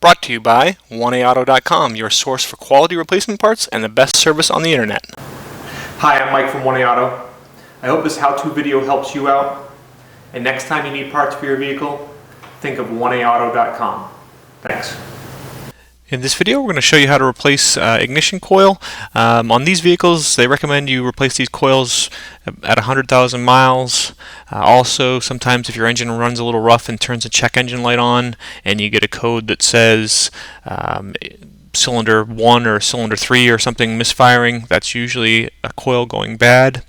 Brought to you by 1AAuto.com, your source for quality replacement parts and the best service on the internet. Hi, I'm Mike from 1AAuto. I hope this how-to video helps you out. And next time you need parts for your vehicle, think of 1AAuto.com. Thanks. In this video, we're going to show you how to replace ignition coil. On these vehicles, they recommend you replace these coils at 100,000 miles. Also, sometimes if your engine runs a little rough and turns a check engine light on, and you get a code that says cylinder 1 or cylinder 3 or something misfiring, that's usually a coil going bad.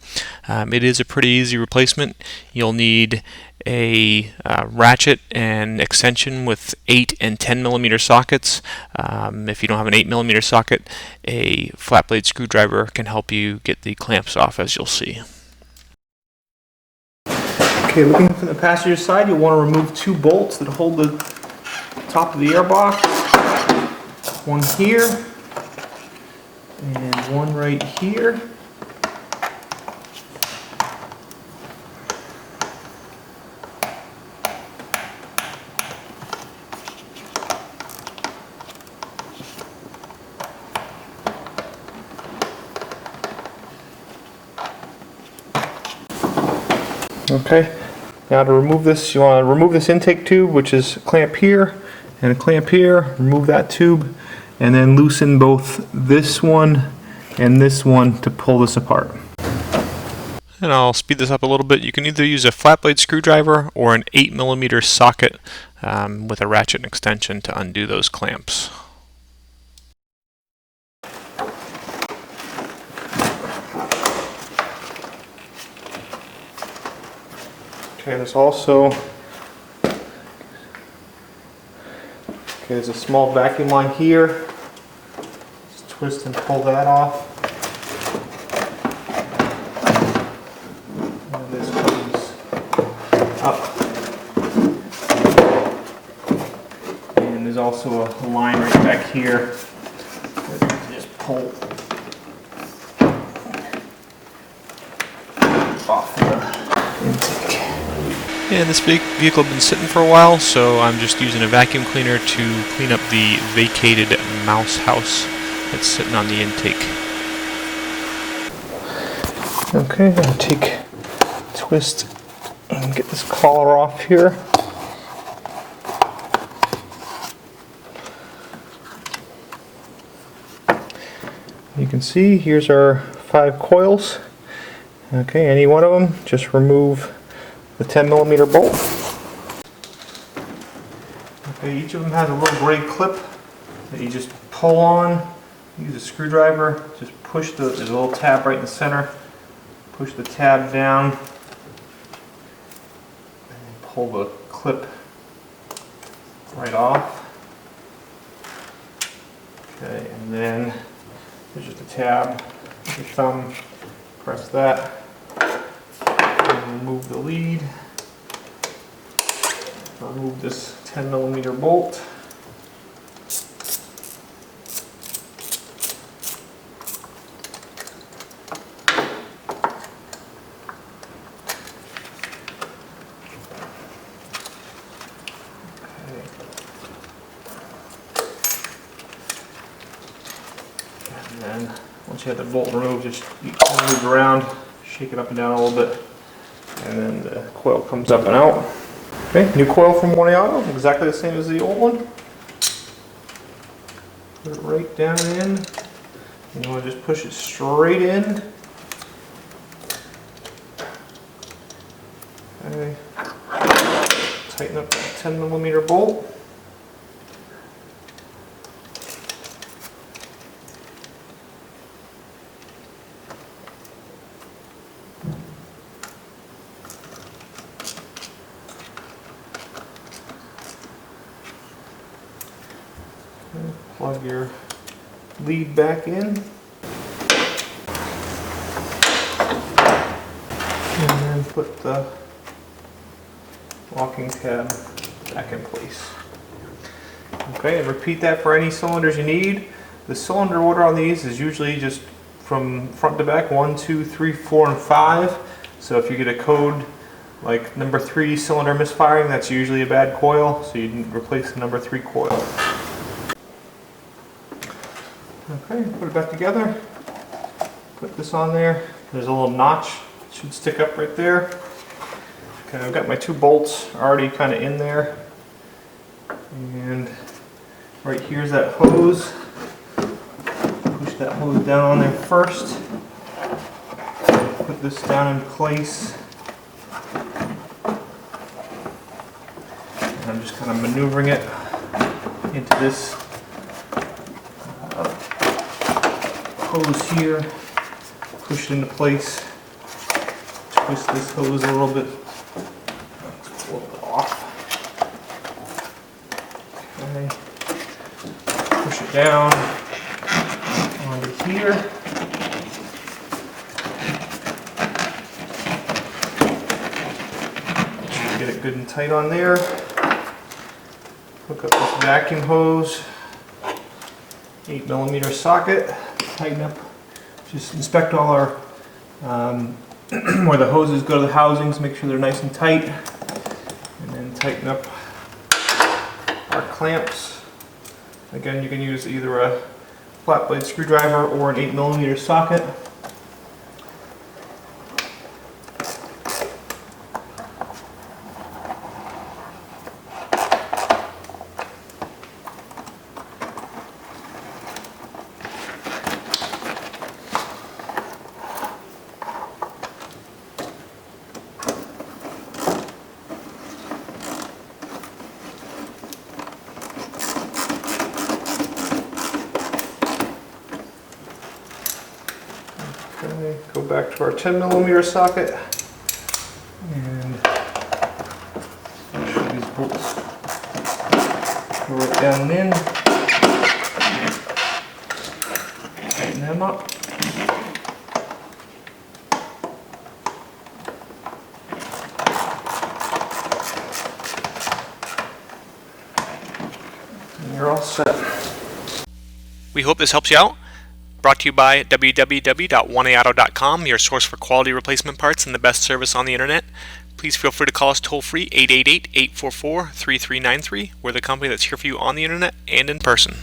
It is a pretty easy replacement. You'll need a ratchet and extension with 8 and 10 millimeter sockets. If you don't have an 8 millimeter socket, a flat blade screwdriver can help you get the clamps off, as you'll see. Okay, looking from the passenger side, you'll want to remove 2 bolts that hold the top of the airbox. One here and one right here. Okay, now to remove this, you want to remove this intake tube, which is a clamp here and a clamp here. Remove that tube and then loosen both this one and this one to pull this apart. And I'll speed this up a little bit. You can either use a flat blade screwdriver or an 8 millimeter socket with a ratchet and extension to undo those clamps. Okay, there's also there's a small vacuum line here. Just twist and pull that off. And this comes up. And there's also a line right back here that you just pull off the intake. And this big vehicle has been sitting for a while, so I'm just using a vacuum cleaner to clean up the vacated mouse house that's sitting on the intake. Okay, I'm going to twist and get this collar off here. You can see here's our 5 coils. Okay, any one of them, just remove the 10 millimeter bolt. Okay, each of them has a little gray clip that you just pull on. Use a screwdriver, just push there's a little tab right in the center. Push the tab down and pull the clip right off. Okay, and then there's just a tab. With your thumb, press that. Remove the lead, remove this 10 millimeter bolt. Okay. And then once you have the bolt removed, just move it around, shake it up and down a little bit. And then the coil comes up and out. Okay, new coil from 1AAuto, exactly the same as the old one. Put it right down in. And you want to just push it straight in. Okay. Tighten up that 10 millimeter bolt. Plug your lead back in. And then put the locking tab back in place. Okay, and repeat that for any cylinders you need. The cylinder order on these is usually just from front to back, 1, 2, 3, 4, and 5. So if you get a code like number 3 cylinder misfiring, that's usually a bad coil, so you replace the number 3 coil. Okay, put it back together. Put this on there. There's a little notch. It should stick up right there. Okay, I've got my 2 bolts already kind of in there. And right here's that hose. Push that hose down on there first. Put this down in place. And I'm just kind of maneuvering it into this hose here. Push it into place. Twist this hose a little bit. Let's pull it off. Okay. Push it down onto here. Get it good and tight on there. Hook up this vacuum hose. 8mm socket. Tighten up. Just inspect all our where the hoses go to the housings. Make sure they're nice and tight. And then tighten up our clamps. Again, you can use either a flat blade screwdriver or an 8mm socket. Okay, go back to our 10mm socket and make sure these bolts go right down and in. Tighten them up. And you're all set. We hope this helps you out. Brought to you by www.1aauto.com, your source for quality replacement parts and the best service on the internet. Please feel free to call us toll-free 888-844-3393. We're the company that's here for you on the internet and in person.